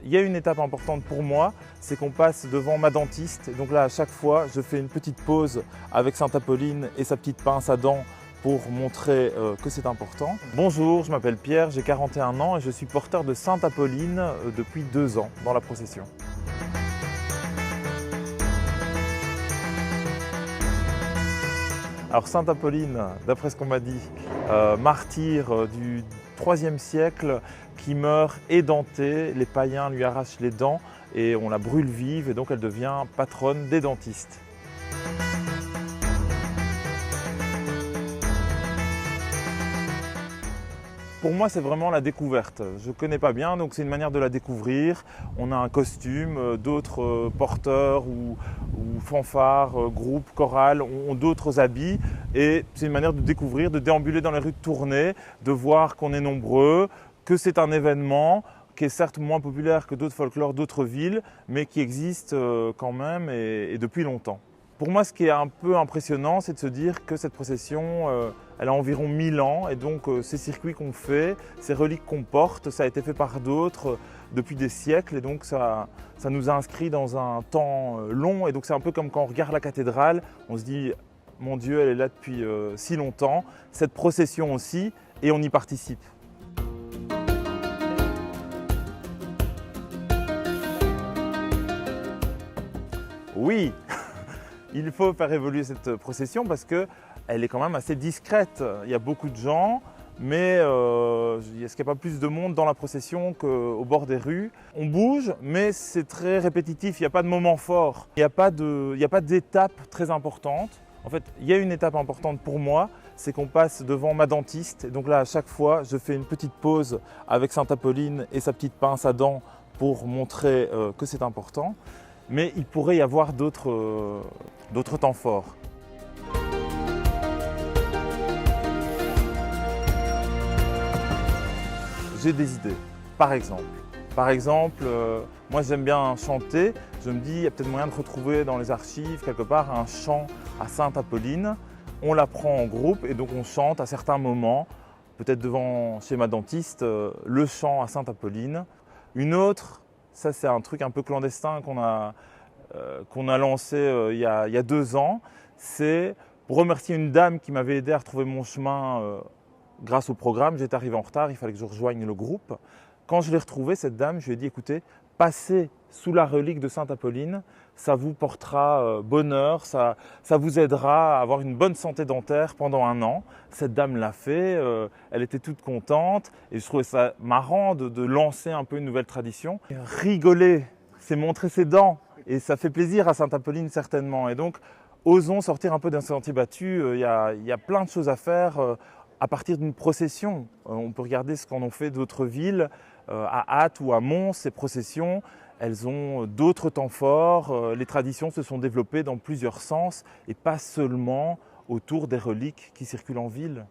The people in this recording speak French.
il y a une étape importante pour moi, c'est qu'on passe devant ma dentiste. Donc là, à chaque fois, je fais une petite pause avec Sainte Apolline et sa petite pince à dents pour montrer que c'est important. Bonjour, je m'appelle Pierre, j'ai 41 ans et je suis porteur de Sainte Apolline depuis 2 ans dans la procession. Alors Sainte Apolline, d'après ce qu'on m'a dit, martyre du IIIe siècle qui meurt édentée, les païens lui arrachent les dents et on la brûle vive et donc elle devient patronne des dentistes. Pour moi, c'est vraiment la découverte. Je ne connais pas bien, donc c'est une manière de la découvrir. On a un costume, d'autres porteurs ou fanfares, groupes, chorales ont d'autres habits. Et c'est une manière de découvrir, de déambuler dans les rues de Tournai, de voir qu'on est nombreux, que c'est un événement qui est certes moins populaire que d'autres folklores d'autres villes, mais qui existe quand même et depuis longtemps. Pour moi, ce qui est un peu impressionnant, c'est de se dire que cette procession, elle a environ 1000 ans et donc ces circuits qu'on fait, ces reliques qu'on porte, ça a été fait par d'autres depuis des siècles et donc ça nous a inscrits dans un temps long et donc c'est un peu comme quand on regarde la cathédrale, on se dit « mon Dieu, elle est là depuis si longtemps », cette procession aussi et on y participe. Oui. Il faut faire évoluer cette procession parce qu'elle est quand même assez discrète. Il y a beaucoup de gens, mais est-ce qu'il n'y a pas plus de monde dans la procession qu'au bord des rues? On bouge, mais c'est très répétitif, il n'y a pas de moment fort. Il n'y a pas d'étape très importante. En fait, il y a une étape importante pour moi, c'est qu'on passe devant ma dentiste. Et donc là, à chaque fois, je fais une petite pause avec Sainte Apolline et sa petite pince à dents pour montrer que c'est important. Mais il pourrait y avoir d'autres temps forts. J'ai des idées. Par exemple, moi j'aime bien chanter. Je me dis, il y a peut-être moyen de retrouver dans les archives quelque part un chant à Sainte Apolline. On l'apprend en groupe et donc on chante à certains moments, peut-être devant chez ma dentiste, le chant à Sainte Apolline. Une autre, ça c'est un truc un peu clandestin qu'on a lancé il y a 2 ans, c'est pour remercier une dame qui m'avait aidé à retrouver mon chemin grâce au programme. J'étais arrivé en retard, il fallait que je rejoigne le groupe. Quand je l'ai retrouvée, cette dame, je lui ai dit « écoutez, passez sous la relique de Sainte Apolline, ça vous portera bonheur, ça vous aidera à avoir une bonne santé dentaire pendant 1 an ». Cette dame l'a fait, elle était toute contente et je trouvais ça marrant de lancer un peu une nouvelle tradition. Rigoler, c'est montrer ses dents. Et ça fait plaisir à Sainte Apolline certainement. Et donc, osons sortir un peu d'un sentier battu. Il y a plein de choses à faire à partir d'une procession. On peut regarder ce qu'en ont fait d'autres villes. À Ath ou à Mons, ces processions, elles ont d'autres temps forts. Les traditions se sont développées dans plusieurs sens et pas seulement autour des reliques qui circulent en ville.